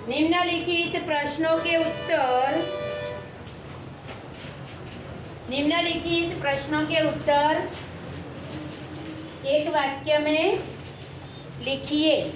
निम्नलिखित प्रश्नों के उत्तर एक वाक्य में लिखिए।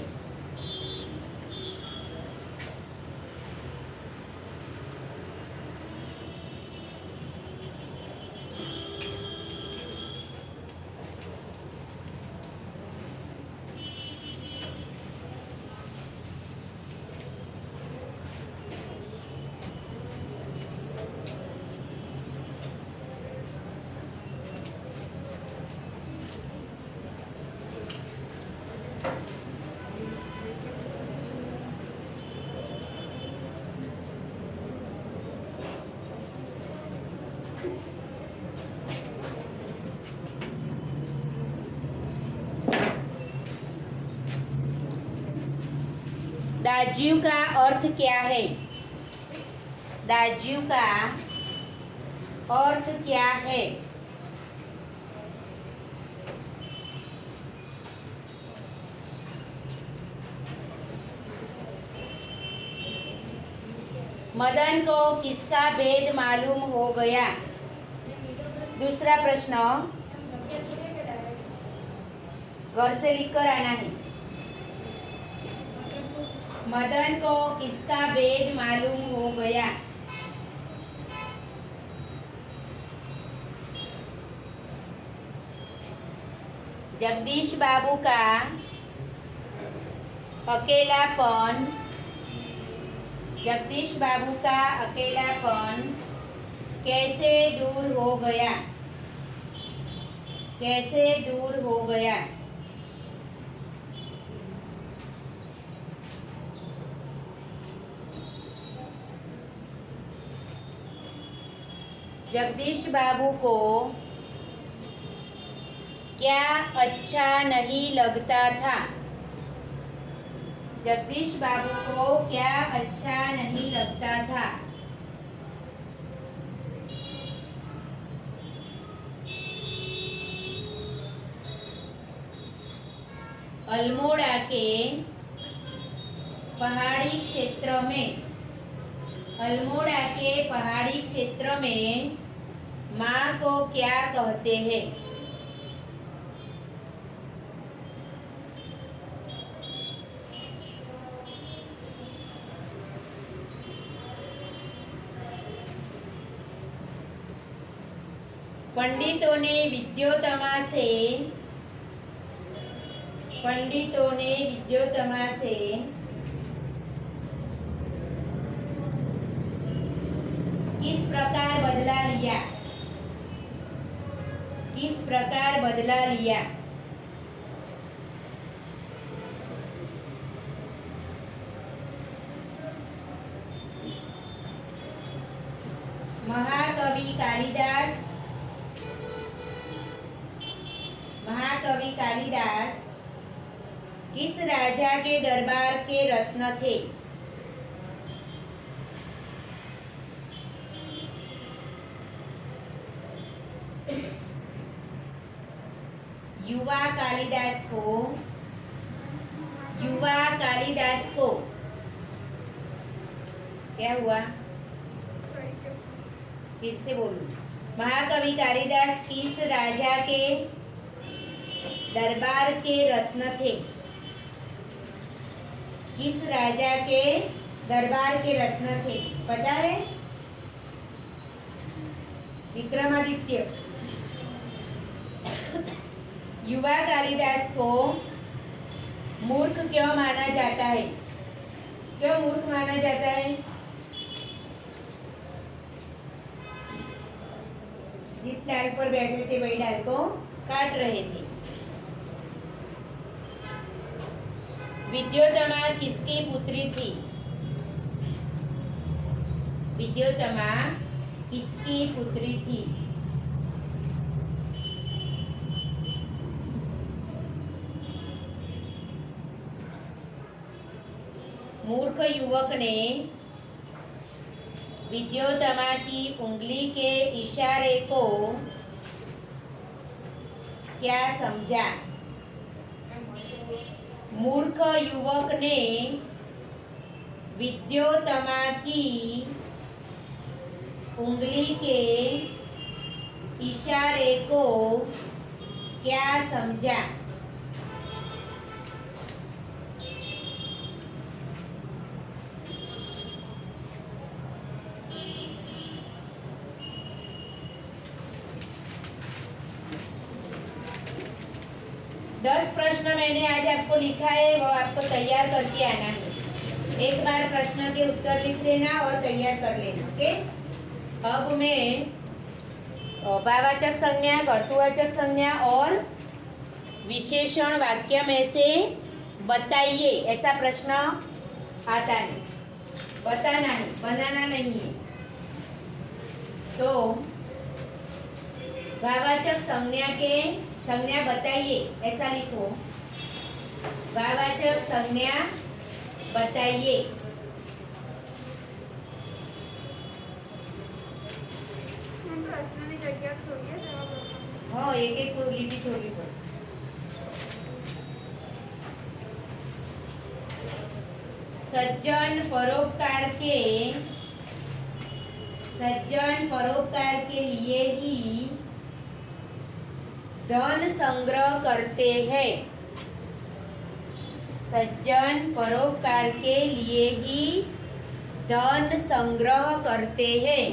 दाज्यू का अर्थ क्या है? दाज्यू का अर्थ क्या है? मदन को किसका भेद मालूम हो गया? दूसरा प्रश्न घर से लिखकर आना है। मदन को किसका भेद मालूम हो गया? जगदीश बाबू का अकेलापन कैसे दूर हो गया? जगदीश बाबू को क्या अच्छा नहीं लगता था? जगदीश बाबू को क्या अच्छा नहीं लगता था? अल्मोड़ा के पहाड़ी क्षेत्र में माँ को क्या कहते हैं? पंडितों ने विद्योत्तमा से किस प्रकार बदला लिया? महाकवि कालिदास किस राजा के दरबार के रत्न थे? युवा कालिदास को क्या हुआ? फिर से बोलूं। महाकवि कालिदास किस राजा के दरबार के रत्न थे? किस राजा के दरबार के रत्न थे? पता है? विक्रमादित्य। युवा कालिदास को मूर्ख क्यों माना जाता है? क्यों मूर्ख माना जाता है? जिस डाल पर बैठे थे वही डाल को काट रहे थे। विद्योत्तमा किसकी पुत्री थी? विद्योत्तमा किसकी पुत्री थी? मूर्ख युवक ने विद्योत्तमा की उंगली के इशारे को क्या समझा? मूर्ख युवक ने विद्योत्तमा की उंगली के इशारे को क्या समझा? दस प्रश्न मैंने आज आपको लिखा है, वो आपको तैयार करके आना है। एक बार प्रश्न के उत्तर लिख लेना और तैयार कर लेना। ओके, अब मैं भाववाचक संज्ञा, कर्तृवाचक संज्ञा और विशेषण वाक्य में से बताइए, ऐसा प्रश्न आता है। बताना है, बनाना नहीं है। तो भाववाचक संज्ञा बताइए, ऐसा लिखो। भाववाचक संज्ञा बताइए। हाँ, एक एक लिपि छोड़नी पड़े। सज्जन परोपकार के लिए ही धन संग्रह करते हैं। सज्जन परोपकार के लिए ही धन संग्रह करते हैं।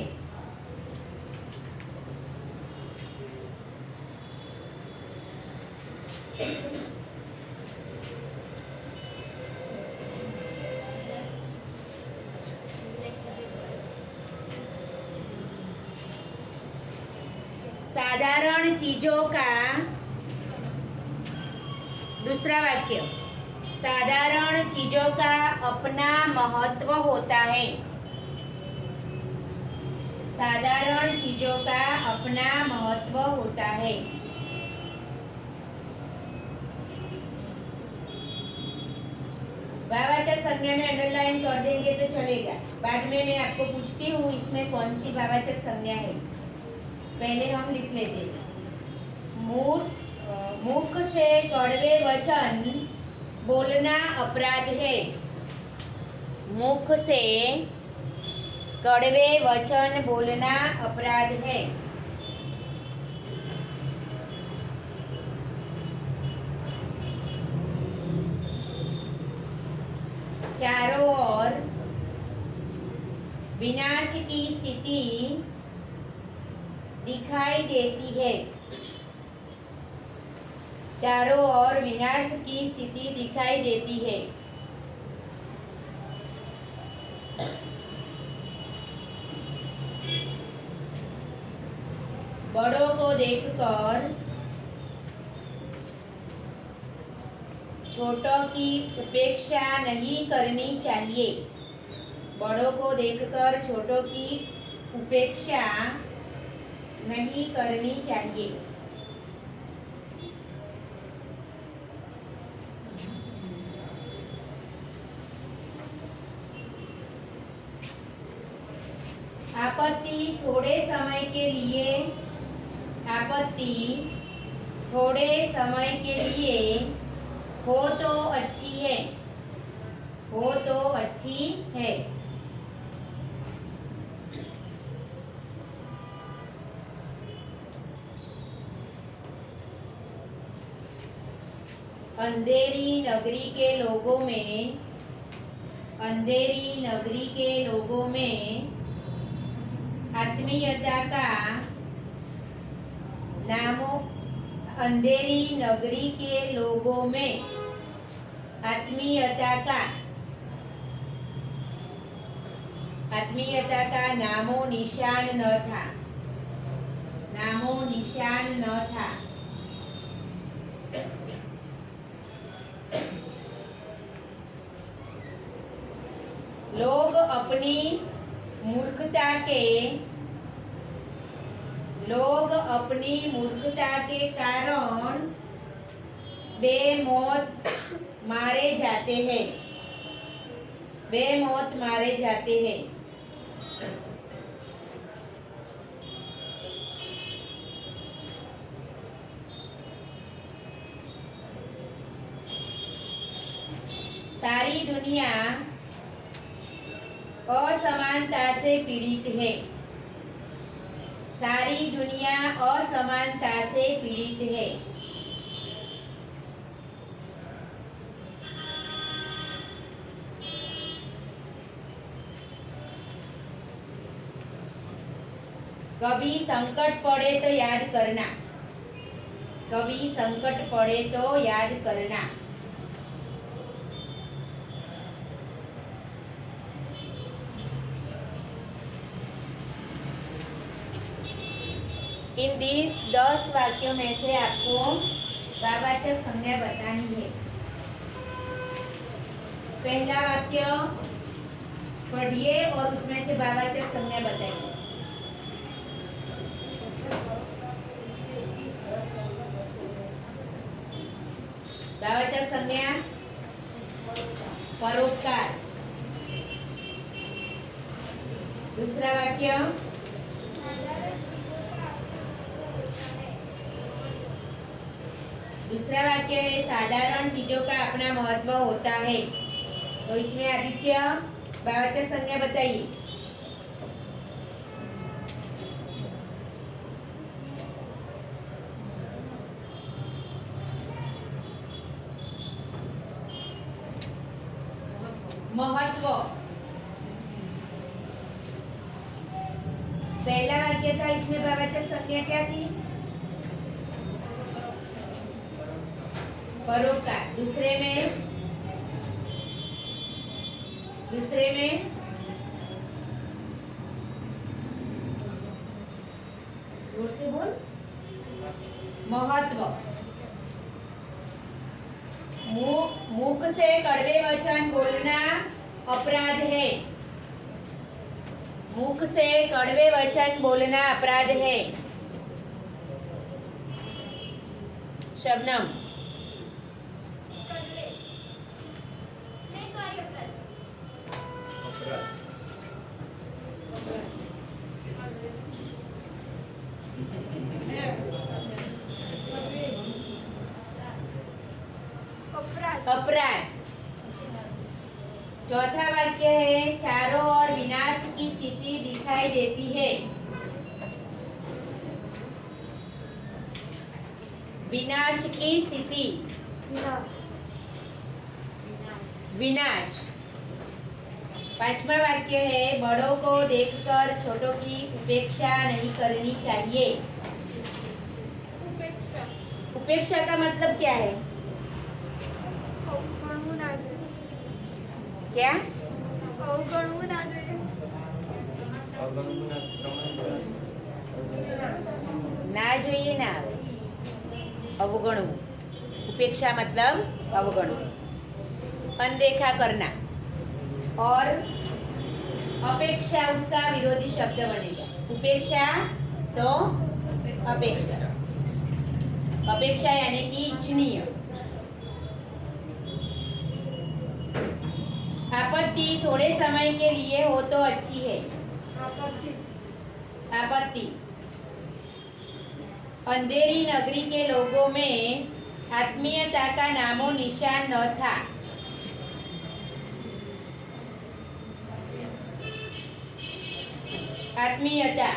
साधारण चीजों का दूसरा वाक्य, साधारण चीजों का अपना महत्व होता है। साधारण चीजों का अपना महत्व होता है। भाववाचक संज्ञा में अंडरलाइन कर देंगे तो चलेगा। बाद में मैं आपको पूछती हूँ इसमें कौन सी भाववाचक संज्ञा है, पहले हम लिख लेते। मुख से कड़वे वचन बोलना अपराध है। मुख से कड़वे वचन बोलना अपराध है। चारों ओर विनाश की स्थिति दिखाई देती है। चारों ओर विनाश की स्थिति दिखाई देती है। बड़ों को देखकर छोटों की उपेक्षा नहीं करनी चाहिए। बड़ों को देखकर छोटों की उपेक्षा नहीं करनी चाहिए। आपत्ति थोड़े समय के लिए हो तो अच्छी है। हो तो अच्छी है। अंधेरी नगरी के लोगों में आत्मीयता का अंधेरी नगरी के लोगों में आत्मीयता का नामो निशान न था। लोग अपनी मूर्खता के कारण बेमौत मारे जाते हैं। असमानता से पीड़ित है। सारी दुनिया असमानता से पीड़ित है। कभी संकट पड़े तो याद करना। कभी संकट पड़े तो याद करना। इन 10 वाक्यों में से आपको भाववाचक संज्ञा बतानी है। पहला वाक्य पढ़िए और उसमें से भाववाचक संज्ञा बताइए। भाववाचक संज्ञा परोपकार। दूसरा वाक्य है साधारण चीजों का अपना महत्व होता है। तो इसमें आदित्य भाववाचक संज्ञा बताइए। महत्व। पहला वाक्य था, इसमें भाववाचक संज्ञा क्या थी? परोपकार। दूसरे में जोर से बोल। महत्व। मुख से कड़वे वचन बोलना अपराध है। मुख से कड़वे वचन बोलना अपराध है। शबनम। अपराध। चौथा वाक्य है चारों ओर विनाश की स्थिति दिखाई देती है। विनाश की स्थिति। विनाश। पांचवा वाक्य है बड़ों को देखकर छोटों की उपेक्षा नहीं करनी चाहिए। उपेक्षा का मतलब क्या है? क्या? ना જોઈએ ના આવે અવગણવું। उपेक्षा मतलब अवगणना, अनदेखा करना। और अपेक्षा उसका विरोधी शब्द बनेगा। उपेक्षा तो अपेक्षा। अपेक्षा यानी कि इच्छनीय। आपत्ति थोड़े समय के लिए हो तो अच्छी है। आपत्ति। अंधेरी नगरी के लोगों में आत्मीयता का नामो निशान न था। आत्मीयता।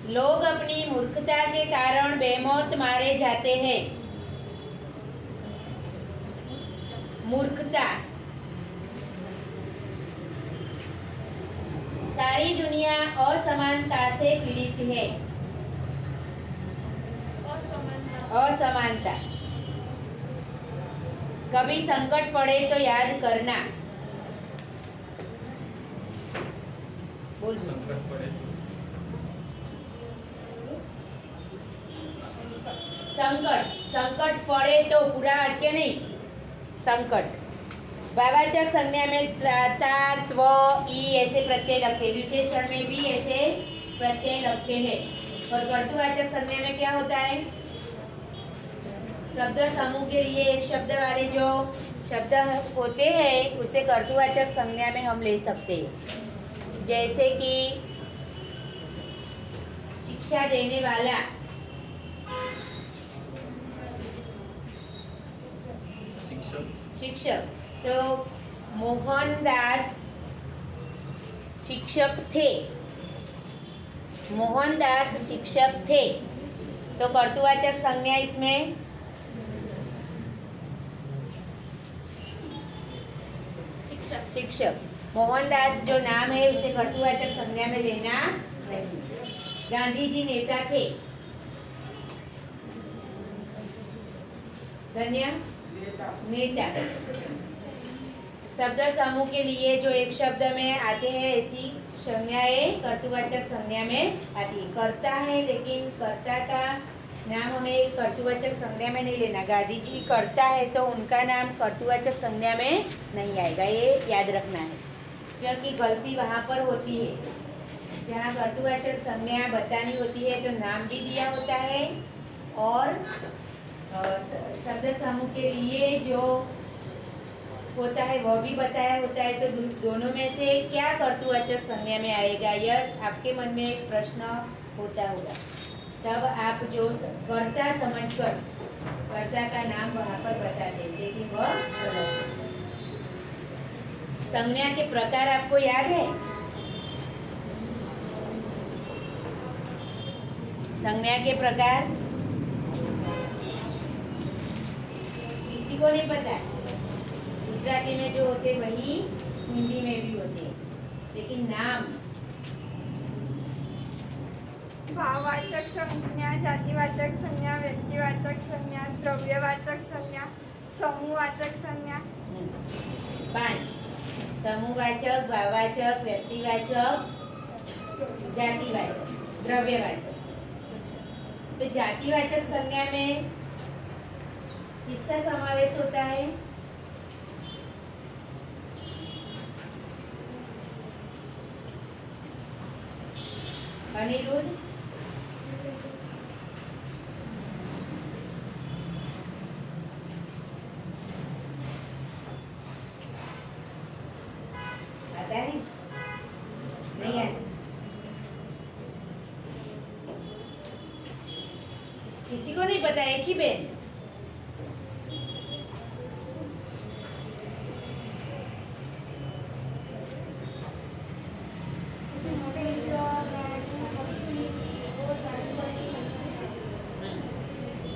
लोग अपनी मूर्खता के कारण बेमौत मारे जाते हैं। मूर्खता। सारी दुनिया असमानता से पीड़ित है। असमानता। कभी संकट पड़े तो याद करना। बोल। संकट पड़े। संकट पड़े तो पूरा वाक्य नहीं। संकट। भाववाचक संज्ञा में ता, त्व, ई ऐसे प्रत्यय लगते हैं। विशेषण में भी ऐसे प्रत्यय लगते हैं। और कर्तृवाचक संज्ञा में क्या होता है? शब्द समूह के लिए एक शब्द वाले जो शब्द होते हैं उसे कर्तृवाचक संज्ञा में हम ले सकते हैं। जैसे कि शिक्षा देने वाला। शिक्षक। तो मोहनदास शिक्षक थे। मोहनदास शिक्षक थे, तो कर्तृवाचक संज्ञा इसमें शिक्षक। मोहनदास जो नाम है उसे कर्तृवाचक संज्ञा में लेना नहीं। गांधी जी नेता थे। धन्य नेता। शब्द समूह के लिए जो एक शब्द में आते हैं ऐसी संज्ञाएं कर्तृवाचक संज्ञा में आती है। करता है, लेकिन कर्ता का नाम हमें कर्तृवाचक संज्ञा में नहीं लेना। गांधी जी करता है तो उनका नाम कर्तृवाचक संज्ञा में नहीं आएगा, ये याद रखना है, क्योंकि गलती वहाँ पर होती है जहाँ कर्तृवाचक संज्ञा बतानी होती है तो नाम भी दिया होता है और शब्द समूह के लिए जो होता है वह भी बताया होता है। तो दोनों में से क्या कर्तृवाचक संज्ञा में आएगा, यह आपके मन में एक प्रश्न होता होगा। तब आप जो कर्ता समझकर कर्ता का नाम वहाँ पर बता दें, लेकिन वह गलत है। संज्ञा के प्रकार आपको याद है? संज्ञा के प्रकार किसी को नहीं पता। गुजराती में जो होते वही हिंदी में भी होते, लेकिन नाम भाववाचक संज्ञा, जातिवाचक संज्ञा, व्यक्तिवाचक संज्ञा, द्रव्यवाचक संज्ञा, समूहवाचक संज्ञा। 5 समूहवाचक, भाववाचक, व्यक्तिवाचक, जातिवाचक, द्रव्यवाचक। तो जातिवाचक संज्ञा में किसका समावेश होता है? अनिरुद्ध, आता है? नहीं आता? किसी को नहीं पता? एक ही बेन?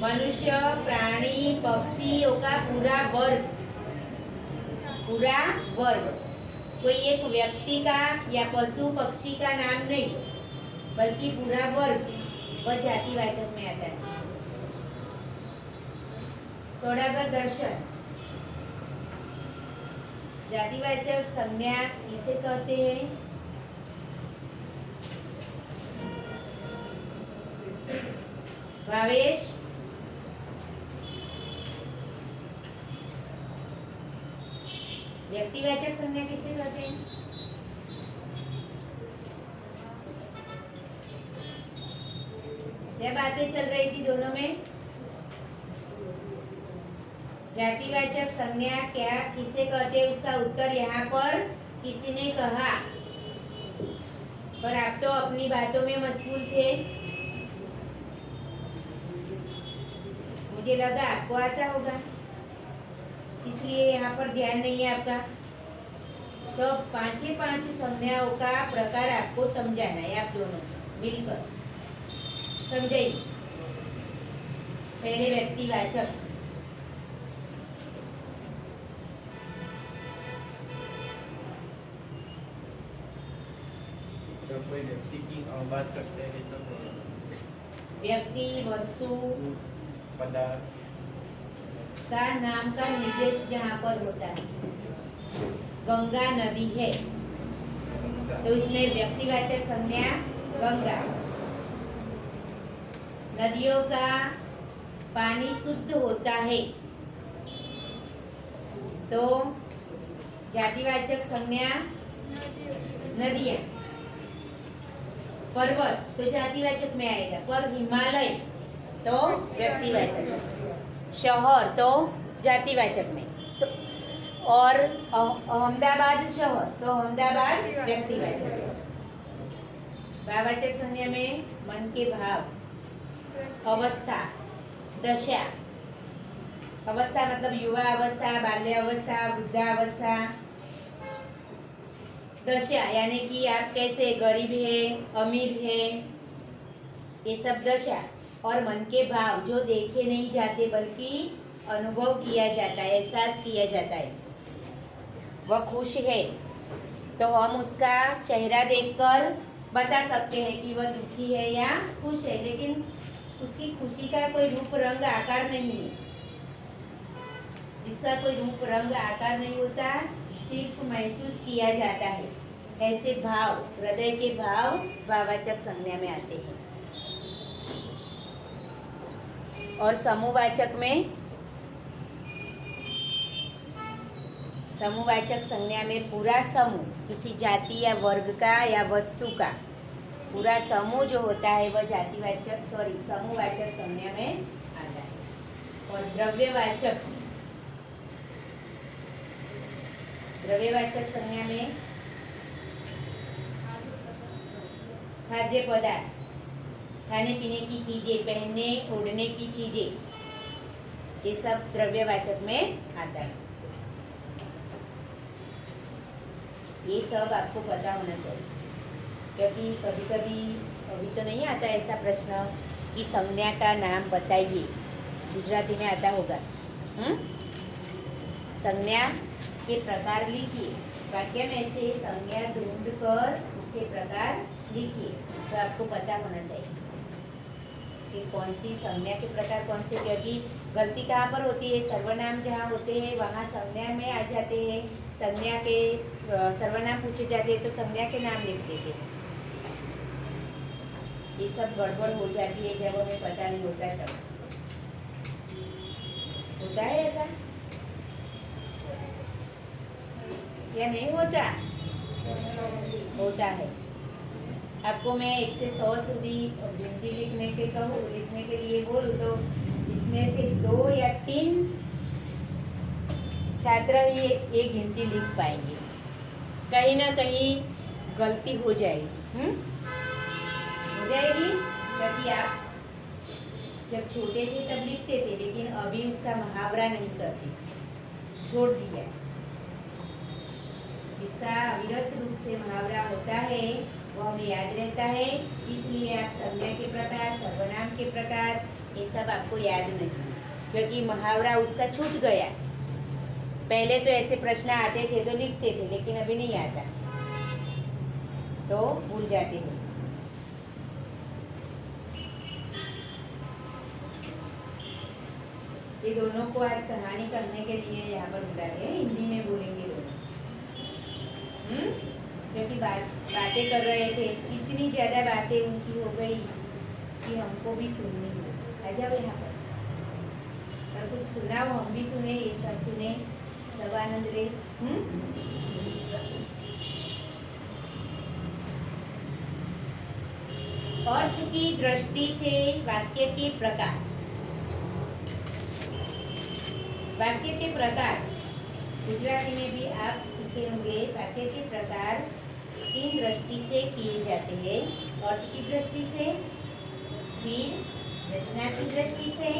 मनुष्य, प्राणी, पक्षियों का पूरा वर्ग, पूरा वर्ग, कोई एक व्यक्ति का या पशु पक्षी का नाम नहीं, बल्कि पूरा वर्ग वह जातिवाचक में आता है। सौदागर दर्शन, जातिवाचक संज्ञा इसे कहते हैं। भावेश, व्यक्तिवाचक संज्ञा किसे कहते हैं? क्या बातें चल रही थी दोनों में? जातिवाचक संज्ञा क्या किसे कहते हैं, उसका उत्तर यहाँ पर किसी ने कहा, पर आप तो अपनी बातों में मशगूल थे। मुझे लगा आपको आता होगा, इसलिए यहाँ पर ध्यान नहीं है आपका। तो 5 संज्ञाओं का प्रकार आपको समझाना है, आप दोनों मिलकर समझाइए। पहले व्यक्तिवाचक, जब कोई व्यक्ति की बात करते हैं तो व्यक्ति, वस्तु, पदार्थ का नाम का निर्देश जहाँ पर होता है। गंगा नदी है तो इसमें व्यक्तिवाचक संज्ञा गंगा। नदियों का पानी शुद्ध होता है तो जातिवाचक संज्ञा नदियाँ। पर्वत तो जातिवाचक में आएगा, पर हिमालय तो व्यक्तिवाचक। शहर तो जातिवाचक में, और अहमदाबाद शहर तो अहमदाबाद व्यक्तिवाचक। भाववाचक संज्ञा में मन के भाव, अवस्था, दशा। अवस्था मतलब युवा अवस्था, बाल्यावस्था, वृद्धावस्था, दशा यानी कि आप कैसे गरीब है, अमीर है, ये सब दशा। और मन के भाव जो देखे नहीं जाते बल्कि अनुभव किया जाता है, एहसास किया जाता है। वह खुश है तो हम उसका चेहरा देखकर बता सकते हैं कि वह दुखी है या खुश है, लेकिन उसकी खुशी का कोई रूप रंग आकार नहीं है। जिसका कोई रूप रंग आकार नहीं होता, सिर्फ महसूस किया जाता है। ऐसे भाव, हृदय के भाव भाववाचक संज्ञा में आते हैं। और समूहवाचक में, समूहवाचक संज्ञा में पूरा समूह, किसी जाति या वर्ग का या वस्तु का पूरा समूह जो होता है वह जातिवाचक समूहवाचक संज्ञा में आता है। और द्रव्यवाचक, द्रव्यवाचक संज्ञा में खाद्य पदार्थ, खाने पीने की चीजें, पहनने ओढ़ने की चीजें, ये सब द्रव्यवाचक में आता है। ये सब आपको पता होना चाहिए, क्योंकि कभी कभी, अभी तो नहीं आता ऐसा प्रश्न कि संज्ञा का नाम बताइए, गुजराती में आता होगा। संज्ञा के प्रकार लिखिए, वाक्य में से संज्ञा ढूंढकर उसके प्रकार लिखिए। तो आपको पता होना चाहिए कि कौन सी संज्ञा के प्रकार कौन से, क्योंकि गलती कहाँ पर होती है, सर्वनाम जहाँ होते हैं वहाँ संज्ञा में आ जाते हैं, संज्ञा के सर्वनाम पूछे जाते हैं तो संज्ञा के नाम लिख देते हैं। ये सब गड़बड़ हो जाती है जब हमें पता नहीं होता तब। होता है ऐसा या नहीं होता? होता है। आपको मैं 1 से 100 સુધી गिनती लिखने के लिए बोलूँ तो इसमें से 2 या 3 छात्र ही ये गिनती लिख पाएंगे। कहीं ना कहीं गलती हो जाएगी। हो जाएगी, क्योंकि आप जब छोटे थे तब लिखते थे, लेकिन अभी उसका मुहावरा नहीं करते, छोड़ दिया। इसका अविरत रूप से मुहावरा होता है, वो हमें याद रहता है। इसलिए आप संज्ञा के प्रकार, सर्वनाम के प्रकार, ये सब आपको याद नहीं, क्योंकि मुहावरा उसका छूट गया। पहले तो ऐसे प्रश्न आते थे तो लिखते थे, लेकिन अभी नहीं आता तो भूल जाते हैं। ये दोनों को आज कहानी करने के लिए यहाँ पर बुलाते हैं, हिंदी में बोलेंगे दोनों। क्योंकि बातें कर रहे थे, इतनी ज़्यादा बातें उनकी हो गई कि हमको भी सुननी है। आ जाओ यहाँ पर, और कुछ सुनाओ, हम भी सुने, ये सब सुने, सब आनंद ले। अर्थ की दृष्टि से वाक्य के प्रकार। वाक्य के प्रकार गुजराती में भी आप सीखे होंगे। वाक्य के प्रकार 3 दृष्टि से किए जाते हैं, अर्थ की दृष्टि से, फिर रचना की दृष्टि से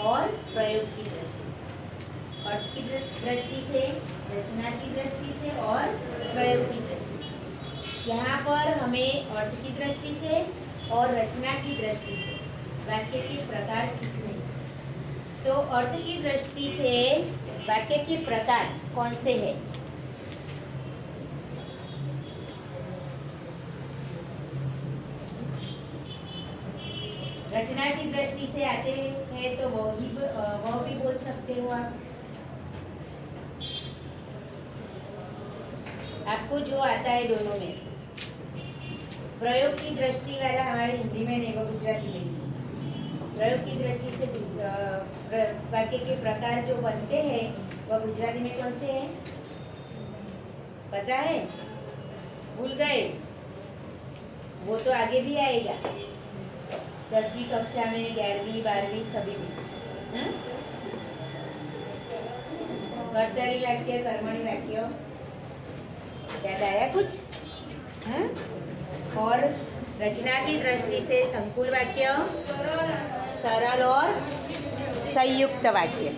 और प्रयोग की दृष्टि से। अर्थ की दृष्टि से, रचना की दृष्टि से और प्रयोग की दृष्टि से। यहाँ पर हमें अर्थ की दृष्टि से और रचना की दृष्टि से वाक्य के प्रकार सीखने। तो अर्थ की दृष्टि से वाक्य के प्रकार कौन से हैं? रचना की दृष्टि से आते हैं तो वह भी बोल सकते हो आप। आपको जो आता है दोनों में से। प्रयोग की दृष्टि वाला हमारे हिंदी में नहीं, वो गुजराती में नहीं। प्रयोग की दृष्टि से वाक्य के प्रकार जो बनते हैं वह गुजराती में कौन से हैं? पता है? भूल गए? वो तो आगे भी आएगा, 10वीं कक्षा में, 11वीं 12वीं सभी में। कर्तरी वाक्य, कर्मणी वाक्य याद आया कुछ? और रचना की दृष्टि से संकुल वाक्य, सरल और संयुक्त वाक्य।